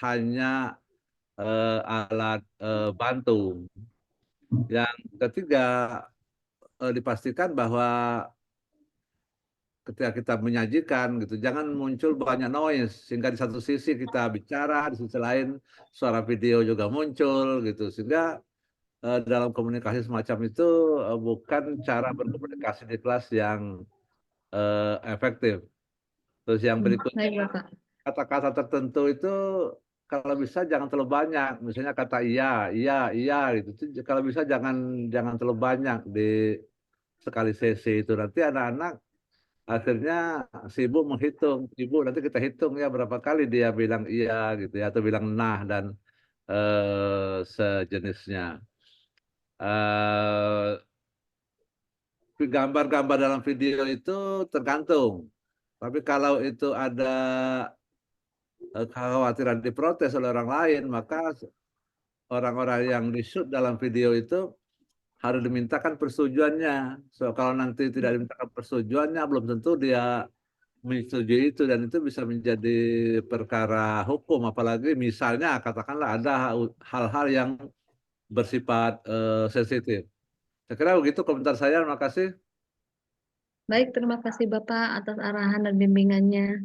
hanya alat bantu. Yang ketiga, dipastikan bahwa ketika kita menyajikan gitu, jangan muncul banyak noise sehingga di satu sisi kita bicara, di sisi lain suara video juga muncul gitu, sehingga dalam komunikasi semacam itu bukan cara berkomunikasi di kelas yang efektif. Terus yang berikutnya, Baik, Bapak. kata-kata tertentu itu kalau bisa jangan terlalu banyak. Misalnya kata iya, iya, iya gitu. Kalau bisa jangan jangan terlalu banyak di sekali sesi itu. Nanti anak-anak akhirnya sibuk menghitung. Ibu nanti kita hitung ya berapa kali dia bilang iya gitu ya atau bilang nah dan sejenisnya. Eh, Gambar-gambar dalam video itu tergantung. Tapi kalau itu ada kekhawatiran diprotes oleh orang lain, maka orang-orang yang di-shoot dalam video itu harus dimintakan persetujuannya. So, kalau nanti tidak dimintakan persetujuannya, belum tentu dia menyetujui itu dan itu bisa menjadi perkara hukum. Apalagi misalnya katakanlah ada hal-hal yang bersifat sensitif. Saya kira begitu komentar saya. Terima kasih. Baik, terima kasih Bapak atas arahan dan bimbingannya.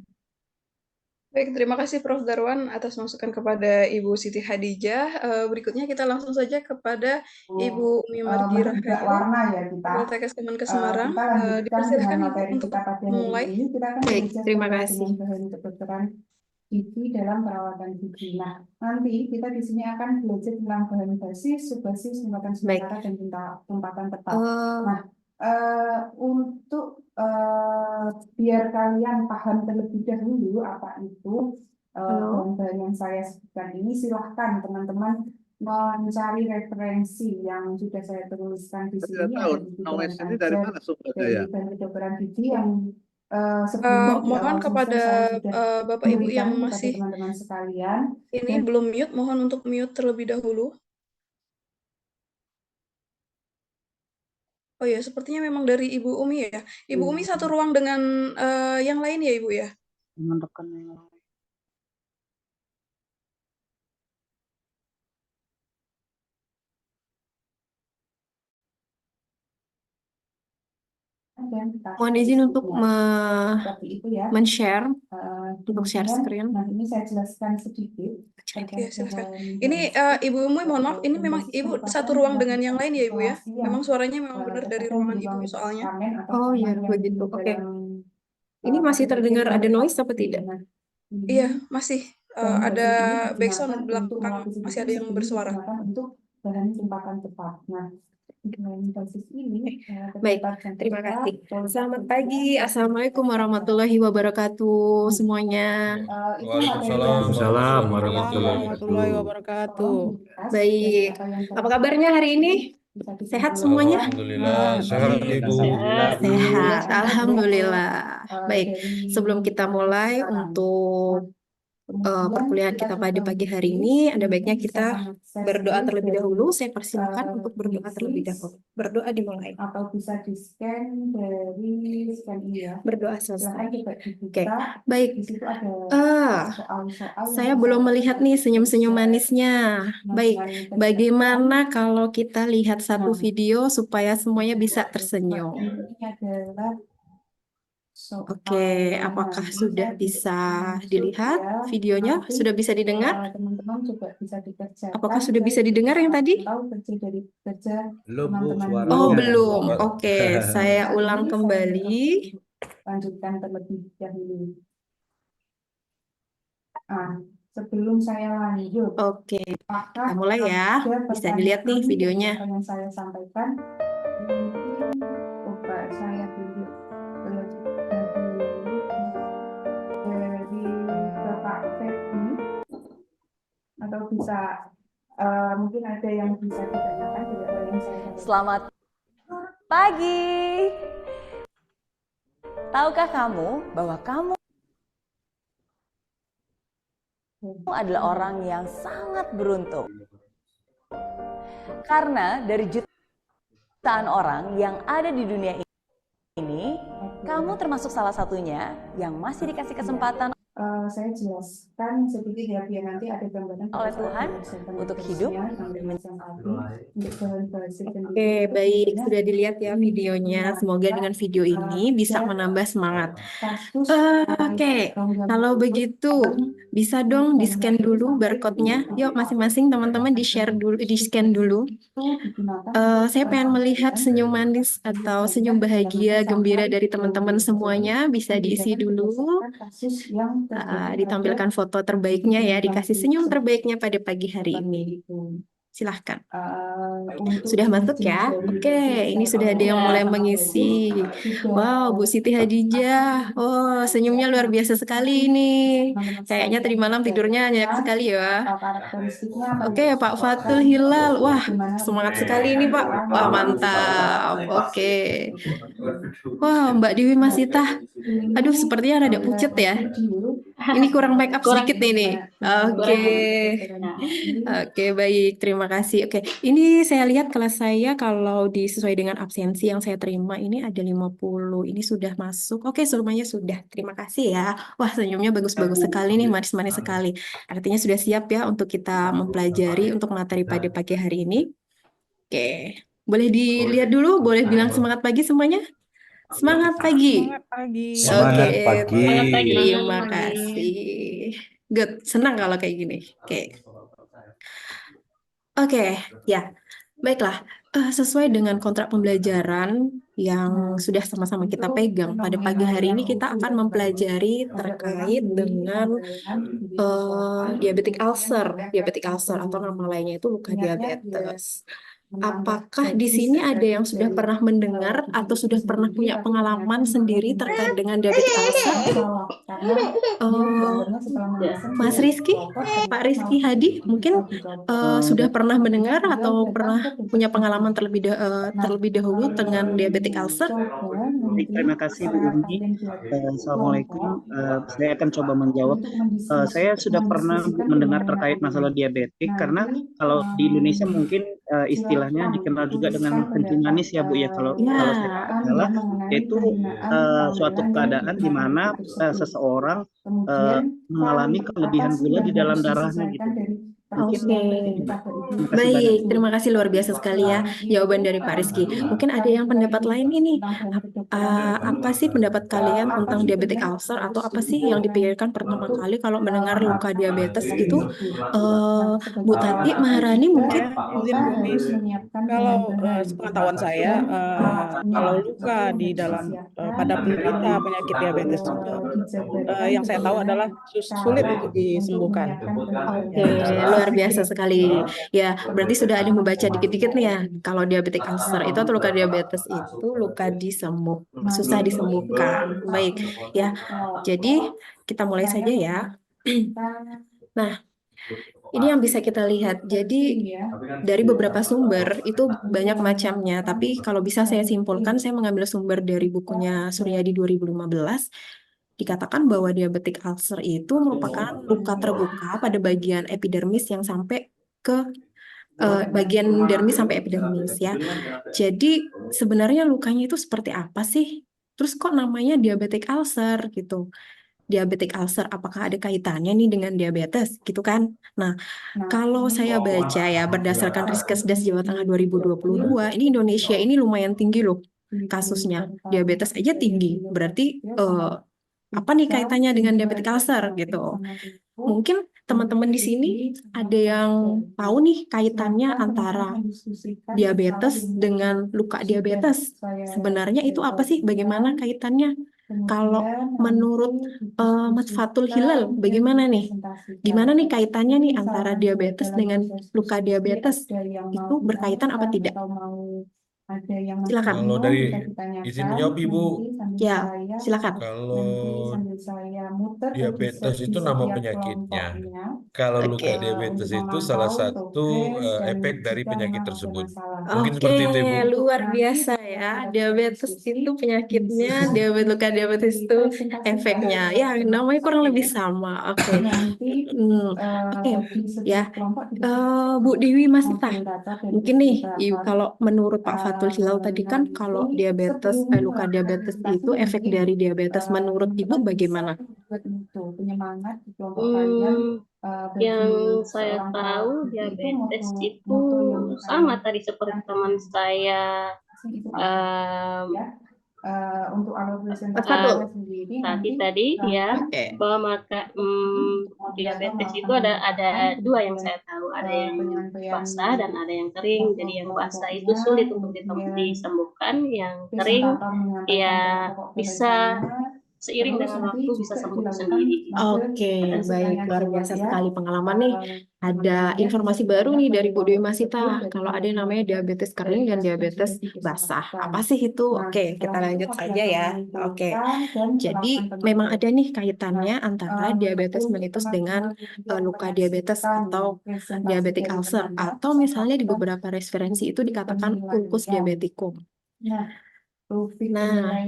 Baik, terima kasih Prof. Darwan atas masukan kepada Ibu Siti Hadijah. Berikutnya kita langsung saja kepada Ibu Umi Mardirah menunjuk warna ya kita. Poltekkes Kemenkes Semarang. Kita lanjutkan Dipersilakan dengan Ibu materi untuk kita pada hari memulai. ini. Kita akan Baik, belajar terima terkait kasih. dengan bahan kedokteran gigi dalam perawatan gigi. Nah, nanti kita di sini akan belajar tentang bahan basis, subbasis, tumpatan sementara, dan tumpatan tetap. Nah, untuk biar kalian paham terlebih dahulu apa itu bahan-bahan yang saya sebutkan ini, silahkan teman-teman mencari referensi yang sudah saya tuliskan di Saya sini. tidak tahu Ada buku noise Bahan ini dari Ajar mana sumbernya dari ya. bahan kedokteran gigi yang sebelumnya di Mohon awal kepada semester saya sudah Bapak Ibu yang memberikan kepada masih teman-teman sekalian. ini belum mute, mohon untuk mute terlebih dahulu. Oh ya, sepertinya memang dari Ibu Umi ya. Ibu Umi satu ruang dengan yang lain ya Ibu ya? Mohon izin untuk Seperti itu ya. men-share, untuk share Kemudian, screen. nah ini saya jelaskan sedikit. Oke, silakan. Ini Ibu Umi, mohon maaf, ini memang Ibu satu ruang dengan yang lain ya Ibu ya? Memang suaranya memang benar dari ruangan Ibu soalnya. Oh iya, begitu. Oke. Ini masih terdengar ada noise apa tidak? Iya, masih ada background belakang, masih ada yang bersuara. Untuk bahan tumpatan tepat. Nah, bahan basis ini Baik, terima kasih. Selamat pagi, Assalamualaikum warahmatullahi wabarakatuh semuanya. Waalaikumsalam warahmatullahi wabarakatuh. Baik, apa kabarnya hari ini? Sehat semuanya? Alhamdulillah, sehat Ibu. Sehat, Alhamdulillah. Baik, sebelum kita mulai untuk perkuliahan kita pada pagi hari ini, ada baiknya kita berdoa terlebih dahulu. Saya persilakan untuk berdoa terlebih dahulu. Berdoa dimulai. Atau bisa di-scan dari scan ini ya. Berdoa selesai. Oke, Oke. baik. Di situ ada soal-soal Saya yang belum bisa melihat nih senyum-senyum manisnya. Baik, bagaimana kalau kita lihat satu video supaya semuanya bisa tersenyum? ini adalah Oke, apakah sudah bisa dilihat videonya? Sudah bisa didengar? teman-teman juga bisa dikerjakan. Apakah sudah bisa didengar yang tadi? Atau kerja dari kerja Belum, Bu, teman-teman. suaranya. Oh, belum. Suara. Oke, saya ulang kembali. Lanjutkan terlebih dahulu. Sebelum saya lanjut, Oke, apakah kita mulai ya. ada Bisa dilihat nih pertanyaan videonya. apa yang saya sampaikan? Mungkin coba saya dulu terlebih dahulu dari Bapak Feby, atau bisa mungkin ada yang bisa ditanyakan dari apa yang saya sampaikan. Selamat pagi. Tahukah kamu bahwa kamu adalah orang yang sangat beruntung? Karena dari jutaan orang yang ada di dunia ini, kamu termasuk salah satunya yang masih dikasih kesempatan saya jelaskan sedikit ya biar nanti ada gambaran oleh Tuhan untuk hidup untuk bahan basic dan Oke, baik. Sudah dilihat ya videonya. Semoga dengan video ini bisa menambah semangat. kasus Oke, kalau begitu bisa dong di-scan dulu barcode-nya. Yuk masing-masing teman-teman di-share dulu, di-scan dulu. Saya pengen melihat senyum manis atau senyum bahagia, gembira dari teman-teman semuanya. Bisa diisi dulu. Ditampilkan foto terbaiknya ya, dikasih senyum terbaiknya pada pagi hari ini. Silahkan. Sudah masuk ya? Oke, ini sudah ada yang mulai mengisi. Wow, Bu Siti Hadijah. Oh, senyumnya luar biasa sekali ini. Kayaknya tadi malam tidurnya nyenyak sekali ya. Oke, Pak Fatul Hilal. Wah, semangat sekali ini, Pak. Wah, mantap. Oke. Wah, Mbak Dewi Masita. Aduh, sepertinya rada pucet ya. Ini kurang make up sedikit nih. Oke. Oke, baik. Terima kasih. Oke, ini saya lihat kelas saya kalau disesuai dengan absensi yang saya terima ini ada 50. Ini sudah masuk. Oke, semuanya sudah. Terima kasih ya. Wah, senyumnya bagus-bagus sekali nih, manis-manis sekali. Artinya sudah siap ya untuk kita mempelajari untuk materi pada pagi hari ini. Oke. Boleh dilihat dulu, boleh bilang semangat pagi semuanya? Semangat pagi. Semangat pagi. Semangat Oke, pagi. terima kasih. Good, senang kalau kayak gini. Oke, ya. Baiklah, sesuai dengan kontrak pembelajaran yang sudah sama-sama kita pegang, pada pagi hari ini kita akan mempelajari terkait dengan diabetic ulcer. Diabetic ulcer atau nama lainnya itu luka diabetes. Apakah di sini ada yang sudah pernah mendengar atau sudah pernah punya pengalaman sendiri terkait dengan diabetic ulcer? Mas Rizky, Pak Rizky Hadi, mungkin sudah pernah mendengar atau pernah punya pengalaman terlebih dahulu dengan diabetic ulcer? Terima kasih Bu Umi. Assalamualaikum. Saya akan coba menjawab. Saya sudah pernah mendengar terkait masalah diabetik karena kalau di Indonesia mungkin istilahnya dikenal juga dengan kencing manis ya Bu ya. Kalau saya salah, yaitu suatu keadaan di mana seseorang mengalami kelebihan gula di dalam darahnya gitu. Oke, baik. Terima kasih luar biasa sekali ya jawaban dari Pak Rizky. Mungkin ada yang pendapat lain ini. Apa sih pendapat kalian tentang diabetic ulcer atau apa sih yang dipikirkan pertama kali kalau mendengar luka diabetes itu? Bu Tati Maharani mungkin? Kalau sepengetahuan saya, kalau luka di dalam pada penderita penyakit diabetes itu, yang saya tahu adalah sulit untuk disembuhkan. Oke, luar biasa sekali. Ya, berarti sudah ada membaca dikit-dikit nih ya. Kalau diabetic ulcer itu atau luka diabetes itu luka susah disembuhkan. Baik, ya. Jadi kita mulai saja ya. Nah, ini yang bisa kita lihat. Jadi dari beberapa sumber itu banyak macamnya. Tapi kalau bisa saya simpulkan, saya mengambil sumber dari bukunya Suryadi 2015. Dikatakan bahwa diabetic ulcer itu merupakan luka terbuka pada bagian epidermis yang sampai ke bagian dermis sampai epidermis ya. Jadi sebenarnya lukanya itu seperti apa sih? Terus kok namanya diabetic ulcer gitu? Diabetic ulcer apakah ada kaitannya nih dengan diabetes gitu kan? Nah, kalau saya baca ya berdasarkan Riskesdas Jawa Tengah 2022, ini Indonesia ini lumayan tinggi loh kasusnya. Diabetes aja tinggi. Berarti apa nih kaitannya dengan diabetic ulcer gitu? Mungkin teman-teman di sini ada yang tahu nih kaitannya antara diabetes dengan luka diabetes. Sebenarnya itu apa sih? Bagaimana kaitannya? Kalau menurut Mas Fatul Hilal, bagaimana nih? Gimana nih kaitannya nih antara diabetes dengan luka diabetes? Itu berkaitan apa tidak? Silakan. Kalau dari izin menjawab Ibu, Ya, silakan. kalau diabetes itu nama penyakitnya. Kalau luka Oke. diabetes itu salah satu efek dari penyakit tersebut. Mungkin Oke, seperti itu Ibu. luar biasa ya. Diabetes itu penyakitnya, luka diabetes itu efeknya. Ya, namanya kurang lebih sama. Oke. Oke, ya. Bu Dewi Masita, mungkin nih, kalau menurut Pak Fatul Fathul Hilal tadi kan kalau diabetes, luka diabetes itu efek dari diabetes. Menurut Ibu bagaimana? Penyemangat di kelompok kalian bagi Yang saya seorang tahu perawat itu diabetes itu moto yang sama kalian tadi seperti teman saya itu em, ya. Untuk alur presentasi Mas Fathul. sendiri tadi ya Oke. bahwa diabetes itu ada dua yang saya tahu, ada yang basah dan ada yang kering. Jadi yang basah itu sulit untuk disembuhkan, yang kering ya bisa seiring dengan waktu bisa sembuh sendiri. Oke, baik, luar biasa sekali pengalaman nih. Ada informasi baru nih dari Bu Dewi Masita. Kalau ada yang namanya diabetes kering dan diabetes basah. Apa sih itu? Oke, kita lanjut saja ya. Oke. Jadi memang ada nih kaitannya antara diabetes mellitus dengan luka diabetes atau diabetic ulcer, atau misalnya di beberapa referensi itu dikatakan ulcus diabeticum. Nah,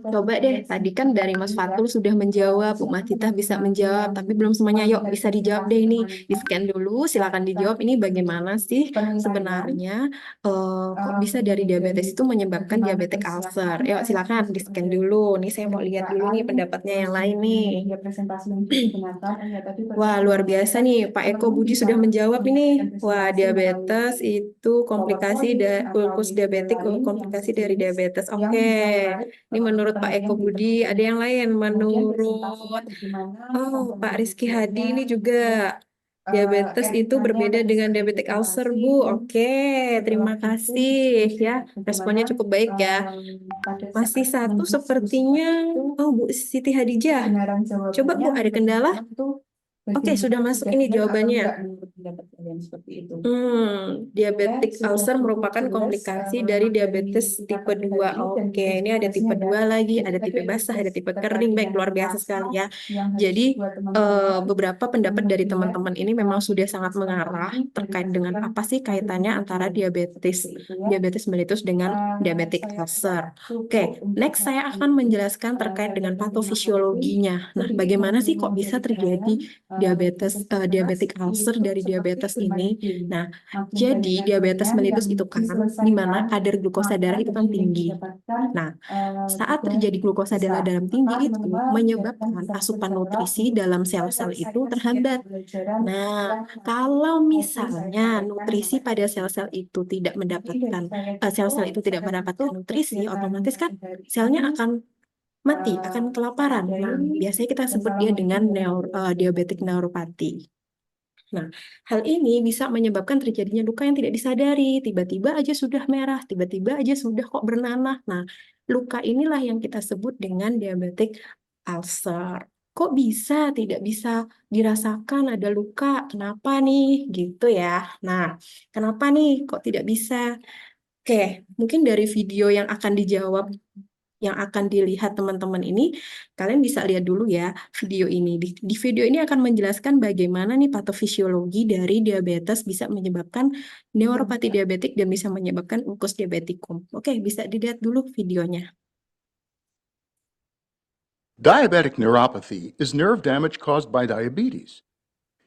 coba deh, tadi kan dari Mas Fathul sudah menjawab, Bu Masita bisa menjawab, tapi belum semuanya. Yuk, bisa dijawab deh ini. Di-scan dulu, silakan dijawab. Ini bagaimana sih sebenarnya kok bisa dari diabetes itu menyebabkan diabetic ulcer? Yuk, silakan di-scan dulu. Nih saya mau lihat dulu nih pendapatnya yang lain nih. Wah, luar biasa nih, Pak Eko Budi sudah menjawab ini. Wah, diabetes itu komplikasi ulcus diabetik, komplikasi dari diabetes. Oke, ini menurut Pak Eko Budi. Ada yang lain menurut Pak Rizky Hadi ini juga diabetes itu berbeda dengan diabetic ulcer, Bu. Oke, terima kasih ya. Responnya cukup baik ya. Masih satu sepertinya, Bu Siti Hadijah. Coba Bu, ada kendala? Oke, sudah masuk ini jawabannya. Diabetic ulcer merupakan komplikasi dari diabetes tipe 2. Oke, ini ada tipe 2 lagi, ada tipe basah, ada tipe kering. Baik, luar biasa sekali ya. Jadi, beberapa pendapat dari teman-teman ini memang sudah sangat mengarah terkait dengan apa sih kaitannya antara diabetes mellitus dengan diabetic ulcer. Oke, next saya akan menjelaskan terkait dengan patofisiologinya. Nah, bagaimana sih kok bisa terjadi diabetic ulcer dari diabetes ini? Nah, jadi diabetes mellitus itu kan di mana kadar glukosa darah itu kan tinggi. Nah, saat terjadi glukosa darah dalam tinggi itu menyebabkan asupan nutrisi dalam sel-sel itu terhambat. Nah, kalau misalnya nutrisi pada sel-sel itu tidak mendapatkan nutrisi, otomatis kan selnya akan mati, akan kelaparan. Nah, biasanya kita sebut dia dengan diabetic neuropati. Nah, hal ini bisa menyebabkan terjadinya luka yang tidak disadari. Tiba-tiba aja sudah merah, tiba-tiba aja sudah kok bernanah. Nah, luka inilah yang kita sebut dengan diabetic ulcer. Kok bisa tidak bisa dirasakan ada luka? Kenapa nih? Gitu ya. Nah, kenapa nih kok tidak bisa? Oke, mungkin dari video yang akan dijawab, yang akan dilihat teman-teman ini, kalian bisa lihat dulu ya video ini. Di video ini akan menjelaskan bagaimana nih patofisiologi dari diabetes bisa menyebabkan neuropati diabetik dan bisa menyebabkan ulcus diabeticum. Oke, bisa dilihat dulu videonya. Diabetic neuropathy is nerve damage caused by diabetes.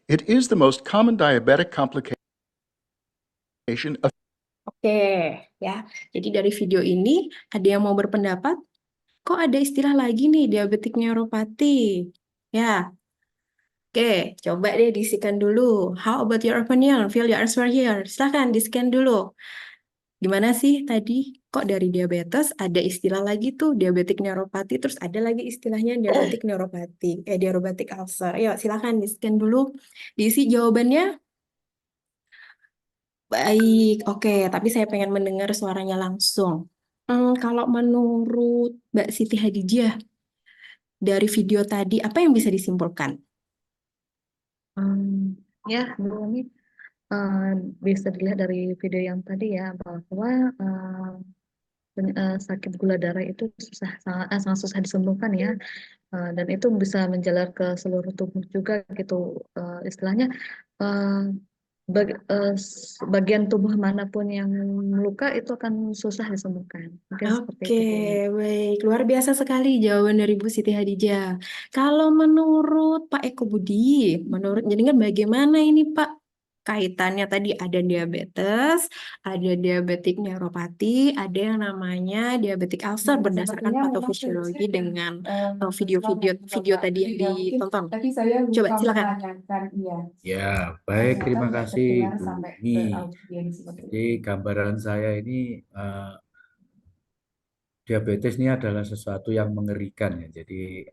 It is the most common diabetic complication of. Oke, ya. Jadi dari video ini ada yang mau berpendapat? Kok ada istilah lagi nih diabetic neuropati? Ya. Oke, coba deh di-scan dulu. How about your opinion? Fill your answer here. Silahkan di-scan dulu. Gimana sih tadi? Kok dari diabetes ada istilah lagi tuh diabetic neuropati, terus ada lagi istilahnya diabetic neuropati, diabetic ulcer. Ayo, silahkan di-scan dulu. Diisi jawabannya. Baik, oke. Tapi saya pengen mendengar suaranya langsung. Kalau menurut Mbak Siti Hadijah, dari video tadi, apa yang bisa disimpulkan? Ya, Bu Umi, bisa dilihat dari video yang tadi ya, bahwa sakit gula darah itu sangat susah disembuhkan ya, dan itu bisa menjalar ke seluruh tubuh juga gitu. Istilahnya bagian tubuh manapun yang luka itu akan susah disembuhkan. Mungkin seperti itu, Bu Umi. Oke, baik. Luar biasa sekali jawaban dari Bu Siti Hadijah. Kalau menurut Pak Eko Budi, menurut jenengan bagaimana ini Pak? kaitannya tadi ada diabetes, ada diabetik neuropati, ada yang namanya diabetik ulcer berdasarkan Sepertinya memang patofisiologi sudah dengan setelah video Bapak. tadi yang Ya, mungkin ditonton. tadi saya Coba lupa silakan. menanyakan, iya. Ya, baik, Ternyata terima nggak kasih terdengar Bu sampai Umi. ke audiens seperti Jadi itu. gambaran saya ini diabetes ini adalah sesuatu yang mengerikan ya. Jadi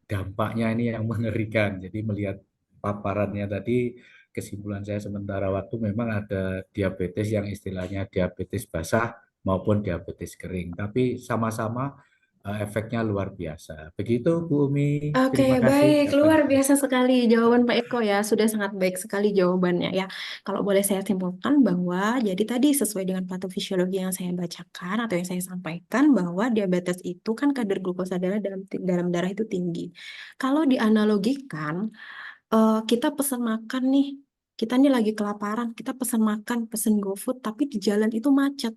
dampaknya ini yang mengerikan. Jadi melihat paparannya tadi, kesimpulan saya sementara waktu memang ada diabetes yang istilahnya diabetes basah maupun diabetes kering. Tapi sama-sama efeknya luar biasa. Begitu Bu Umi, Oke, terima kasih baik. Luar atas. biasa sekali jawaban Pak Eko ya. Sudah sangat baik sekali jawabannya ya. Kalau boleh saya simpulkan bahwa jadi tadi sesuai dengan patofisiologi yang saya bacakan atau yang saya sampaikan bahwa diabetes itu kan kadar glukosa darah dalam darah itu tinggi. Kalau dianalogikan, kita pesan makan nih, kita nih lagi kelaparan, kita pesan makan, pesan GoFood, tapi di jalan itu macet.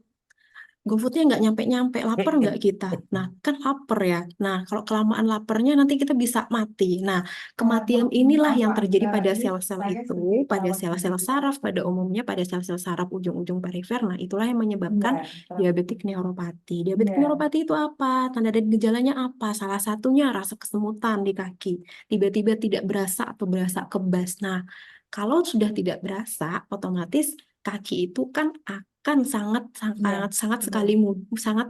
GoFoodnya nggak nyampe-nyampe, lapar nggak kita? Nah, kan lapar ya. Nah, kalau kelamaan laparnya nanti kita bisa mati. Nah, kematian inilah yang terjadi pada sel-sel itu, pada sel-sel saraf pada umumnya, pada sel-sel saraf ujung-ujung perifer. Nah, itulah yang menyebabkan diabetik neuropati. Diabetik neuropati itu apa? Tanda dan gejalanya apa? Salah satunya rasa kesemutan di kaki. Tiba-tiba tidak berasa atau berasa kebas. Nah, kalau sudah tidak berasa, otomatis kaki itu kan akan sangat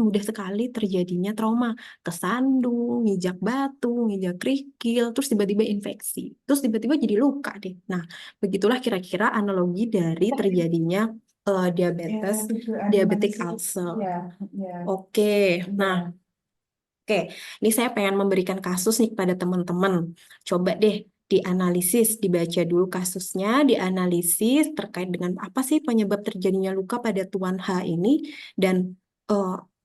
mudah sekali terjadinya trauma, kesandung, nginjak batu, nginjak kerikil, terus tiba-tiba infeksi, terus tiba-tiba jadi luka deh. Nah, begitulah kira-kira analogi dari terjadinya diabetes, diabetik ulcer. Oke, nah, ini saya pengen memberikan kasus nih kepada teman-teman. Coba deh dianalisis, dibaca dulu kasusnya, dianalisis terkait dengan apa sih penyebab terjadinya luka pada Tuan H ini, dan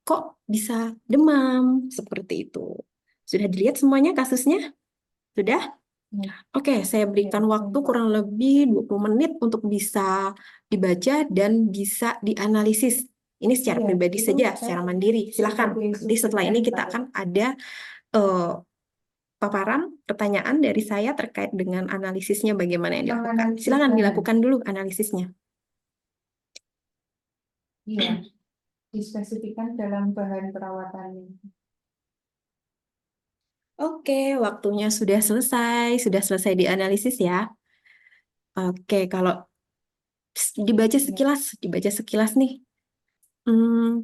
kok bisa demam, seperti itu. Sudah dilihat semuanya kasusnya? Sudah? Oke, saya berikan waktu kurang lebih 20 menit untuk bisa dibaca dan bisa dianalisis. Ini secara pribadi saja, secara mandiri. Silahkan. Nanti setelah ini kita akan ada paparan pertanyaan dari saya terkait dengan analisisnya bagaimana yang dilakukan. Silakan dilakukan dulu analisisnya. Iya, dispesifikkan dalam bahan perawatannya. Oke, waktunya sudah selesai dianalisis ya. Oke, kalau dibaca sekilas nih.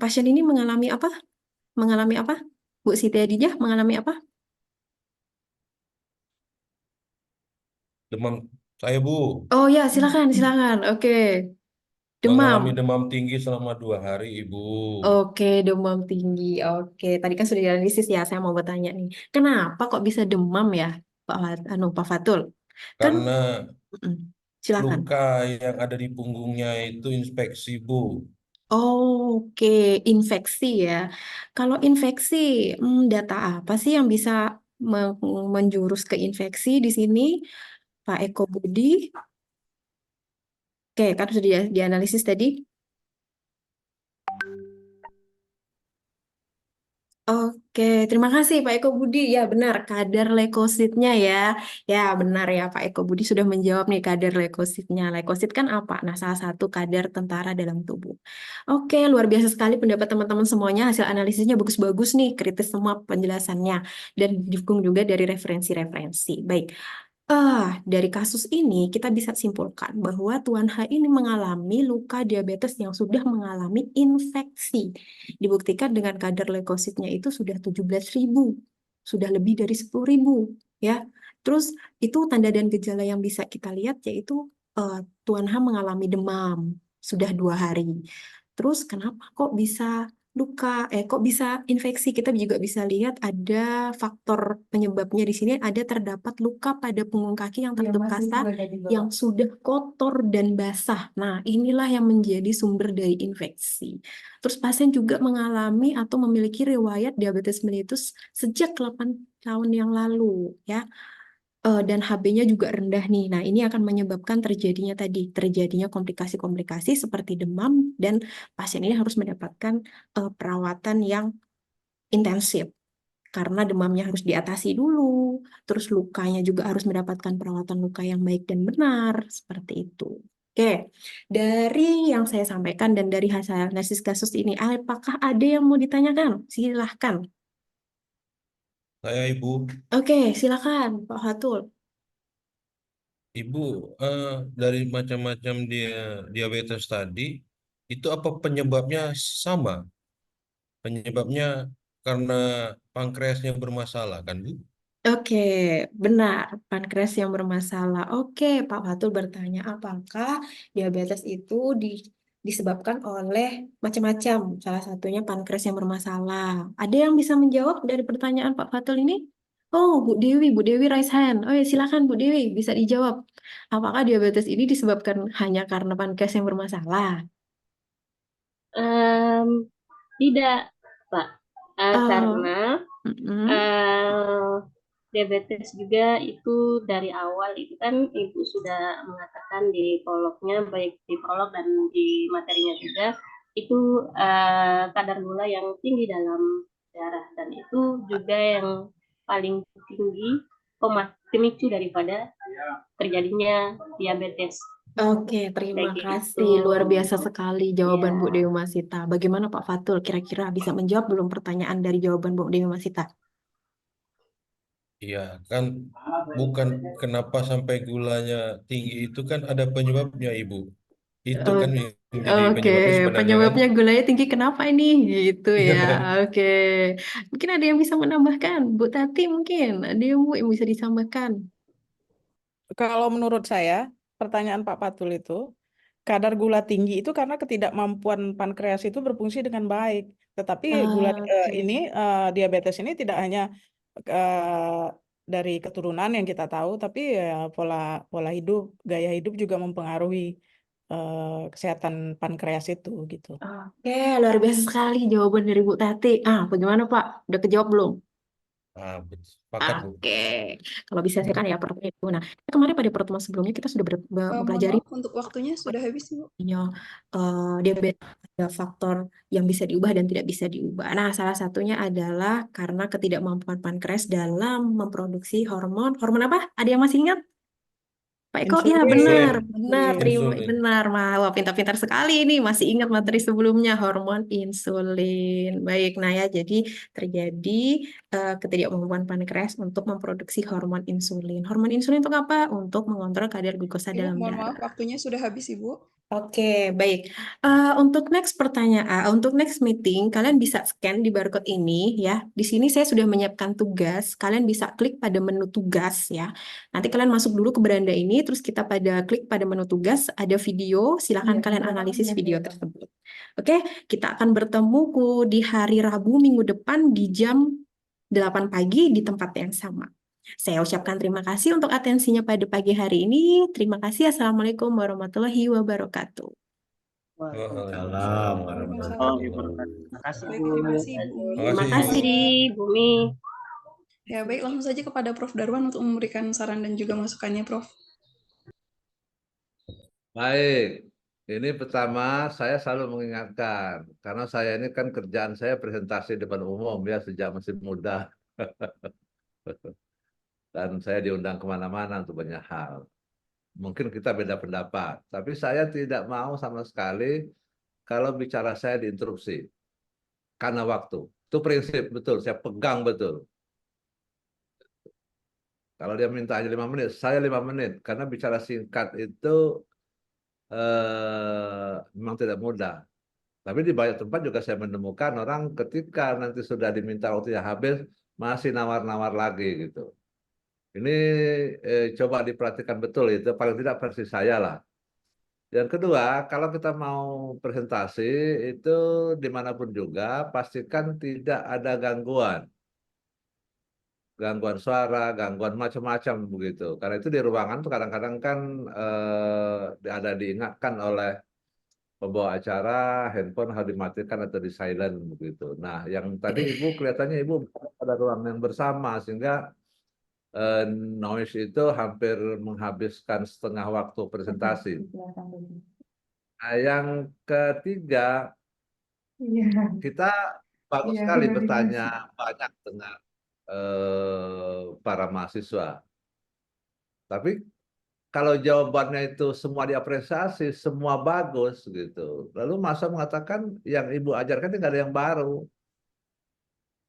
Pasien ini mengalami apa? Mengalami apa? Bu Siti Hadijah mengalami apa? Demam saya Bu, Oh ya, silakan. Oke. mengalami Demam. demam tinggi selama 2 hari Ibu. Oke, demam tinggi. Oke, tadi kan sudah dianalisis ya. Saya mau bertanya nih, kenapa kok bisa demam ya, Pak Fatul? Kan, Karena silakan. luka yang ada di punggungnya itu infeksi Bu. Oke, infeksi ya. Kalau infeksi, data apa sih yang bisa menjurus ke infeksi di sini, Pak Eko Budi? Oke, kan sudah dianalisis tadi. Oke, terima kasih Pak Eko Budi. Ya benar, kadar leukositnya ya. Ya benar ya, Pak Eko Budi sudah menjawab nih kadar leukositnya. Leukosit kan apa? Nah, salah satu kadar tentara dalam tubuh. Oke, luar biasa sekali pendapat teman-teman semuanya. Hasil analisisnya bagus-bagus nih, kritis semua penjelasannya. Dan didukung juga dari referensi-referensi. Baik. Dari kasus ini kita bisa simpulkan bahwa Tuan H ini mengalami luka diabetes yang sudah mengalami infeksi. Dibuktikan dengan kadar leukositnya itu sudah 17.000, sudah lebih dari 10.000 ya. Terus itu tanda dan gejala yang bisa kita lihat yaitu Tuan H mengalami demam sudah 2 hari. Terus kenapa kok bisa kok bisa infeksi? Kita juga bisa lihat ada faktor penyebabnya di sini, ada terdapat luka pada punggung kaki yang tertutup kasta yang sudah kotor dan basah. Nah, inilah yang menjadi sumber dari infeksi. Terus pasien juga mengalami atau memiliki riwayat diabetes mellitus sejak 8 tahun yang lalu, ya. Dan HB-nya juga rendah nih. Nah, ini akan menyebabkan terjadinya komplikasi-komplikasi seperti demam, dan pasien ini harus mendapatkan perawatan yang intensif karena demamnya harus diatasi dulu, terus lukanya juga harus mendapatkan perawatan luka yang baik dan benar, seperti itu. Oke, dari yang saya sampaikan dan dari hasil analisis kasus ini, apakah ada yang mau ditanyakan? Silahkan. Saya Ibu, Oke, silakan Pak Fatul. Ibu, dari macam-macam diabetes tadi, itu apa penyebabnya sama? Penyebabnya karena pankreasnya bermasalah, kan Bu? Oke, benar, pankreas yang bermasalah. Oke, Pak Fatul bertanya, apakah diabetes itu disebabkan oleh macam-macam, salah satunya pankreas yang bermasalah. Ada yang bisa menjawab dari pertanyaan Pak Fatul ini? Oh, Bu Dewi raise hand. Oh ya, silakan Bu Dewi, bisa dijawab. Apakah diabetes ini disebabkan hanya karena pankreas yang bermasalah? Tidak, Pak. Karena mm-mm. diabetes juga itu dari awal itu kan Ibu sudah mengatakan di prolognya, baik di prolog dan di materinya juga, itu kadar gula yang tinggi dalam darah, dan itu juga yang paling tinggi pemicu daripada terjadinya diabetes. Oke, terima Kayak kasih. gitu. Luar biasa sekali jawaban Ya. Bu Dewi Masita. Bagaimana Pak Fatul? Kira-kira bisa menjawab belum pertanyaan dari jawaban Bu Dewi Masita? Iya, kan bukan kenapa sampai gulanya tinggi itu kan ada penyebabnya, Ibu. Itu kan yang jadi Oke, penyebabnya sebenarnya kan. penyebabnya gulanya tinggi kenapa ini? Gitu ya. Oke. Mungkin ada yang bisa menambahkan. Bu Tati mungkin. Ada yang Bu yang bisa ditambahkan. Kalau menurut saya, pertanyaan Pak Fatul itu, kadar gula tinggi itu karena ketidakmampuan pankreas itu berfungsi dengan baik. Tetapi Oke. diabetes ini tidak hanya eh, dari keturunan yang kita tahu, tapi ya pola pola hidup, gaya hidup juga mempengaruhi kesehatan pankreas itu gitu. Oke, luar biasa sekali jawaban dari Bu Tati. Bagaimana Pak? Udah kejawab belum? Sepakat, Bu. Oke, kalau bisa saya kan ya pertanyaan itu. Nah, kemarin pada pertemuan sebelumnya kita sudah Mohon mempelajari maaf untuk waktunya sudah habis, Ibu. diabetes ada faktor yang bisa diubah dan tidak bisa diubah. Nah, salah satunya adalah karena ketidakmampuan pankreas dalam memproduksi hormon apa? Ada yang masih ingat? Pak Eko, ya benar, terima, Insulin. benar, wah pintar-pintar sekali ini, masih ingat materi sebelumnya, hormon insulin. Baik, nah ya, jadi terjadi ketidakmampuan pankreas untuk memproduksi hormon insulin. Hormon insulin untuk apa? Untuk mengontrol kadar glukosa Ibu, dalam mohon darah. maaf, waktunya sudah habis, Ibu. Oke, baik. Untuk next pertanyaan, untuk next meeting, kalian bisa scan di barcode ini ya. Di sini saya sudah menyiapkan tugas. Kalian bisa klik pada menu tugas ya. Nanti kalian masuk dulu ke beranda ini, terus kita klik pada menu tugas, ada video. Silahkan kalian analisis video tersebut. Oke, kita akan bertemu di hari Rabu minggu depan di jam 8 pagi di tempat yang sama. Saya ucapkan terima kasih untuk atensinya pada pagi hari ini. Terima kasih. Assalamualaikum warahmatullahi wabarakatuh. Waalaikumsalam warahmatullahi wabarakatuh. Terima kasih, Baik, Bu. terima kasih, Bumi. Terima kasih. Bumi. Ya, baik, langsung saja kepada Prof. Darwan untuk memberikan saran dan juga masukannya, Prof. Baik, ini pertama saya selalu mengingatkan, karena saya ini kan kerjaan saya presentasi depan umum ya sejak masih muda. Dan saya diundang kemana-mana untuk banyak hal. Mungkin kita beda pendapat, tapi saya tidak mau sama sekali kalau bicara saya diinterupsi. Karena waktu. Itu prinsip, betul, saya pegang betul. Kalau dia minta aja 5 menit, saya 5 menit. Karena bicara singkat itu memang tidak mudah. Tapi di banyak tempat juga saya menemukan orang ketika nanti sudah diminta waktunya habis, masih nawar-nawar lagi gitu. Ini coba diperhatikan betul, itu paling tidak versi saya lah. Yang kedua, kalau kita mau presentasi itu dimanapun juga pastikan tidak ada gangguan. Gangguan suara, gangguan macam-macam begitu. Karena itu di ruangan tuh kadang-kadang kan ada diingatkan oleh pembawa acara, handphone harus dimatikan atau di silent begitu. Nah, yang tadi Ibu kelihatannya Ibu pada ruang yang bersama sehingga noise itu hampir menghabiskan setengah waktu presentasi. Nah, yang ketiga, kita bagus sekali bertanya banyak dengan para mahasiswa. Tapi kalau jawabannya itu semua diapresiasi, semua bagus gitu. Lalu masa mengatakan yang Ibu ajarkan itu nggak ada yang baru.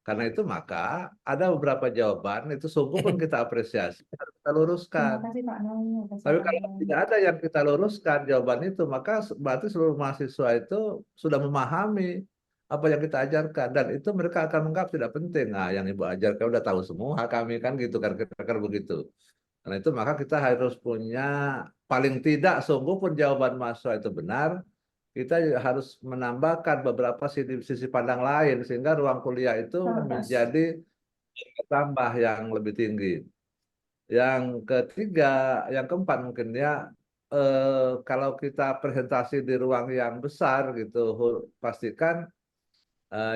Karena itu maka ada beberapa jawaban itu sungguh pun kita apresiasi, harus kita luruskan. Terima kasih Pak Nawi atas Tapi kalau sarannya. tidak ada yang kita luruskan jawaban itu, maka berarti seluruh mahasiswa itu sudah memahami apa yang kita ajarkan dan itu mereka akan menganggap tidak penting. Nah, yang Ibu ajarkan udah tahu semua kami kan gitu kan kira-kira begitu. Karena itu maka kita harus punya paling tidak sungguh pun jawaban mahasiswa itu benar, kita harus menambahkan beberapa sisi pandang lain sehingga ruang kuliah itu menjadi tambah yang lebih tinggi. Yang ketiga, yang keempat mungkin ya, kalau kita presentasi di ruang yang besar gitu, pastikan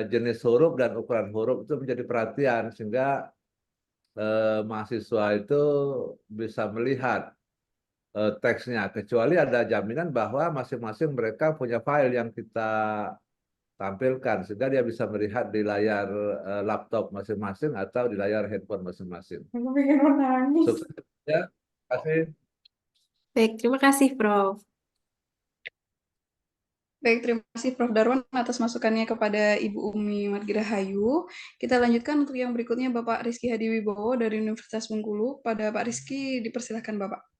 jenis huruf dan ukuran huruf itu menjadi perhatian sehingga mahasiswa itu bisa melihat teksnya, kecuali ada jaminan bahwa masing-masing mereka punya file yang kita tampilkan sehingga dia bisa melihat di layar laptop masing-masing atau di layar handphone masing-masing. Aku pengen menangis. Sukses ya. Terima kasih. Baik, terima kasih, Prof. Baik, terima kasih Prof. Darwan atas masukannya kepada Ibu Umi Margirahayu. Kita lanjutkan untuk yang berikutnya Bapak Rizky Hadiwibowo dari Universitas Bengkulu. Pada Pak Rizky, dipersilahkan Bapak.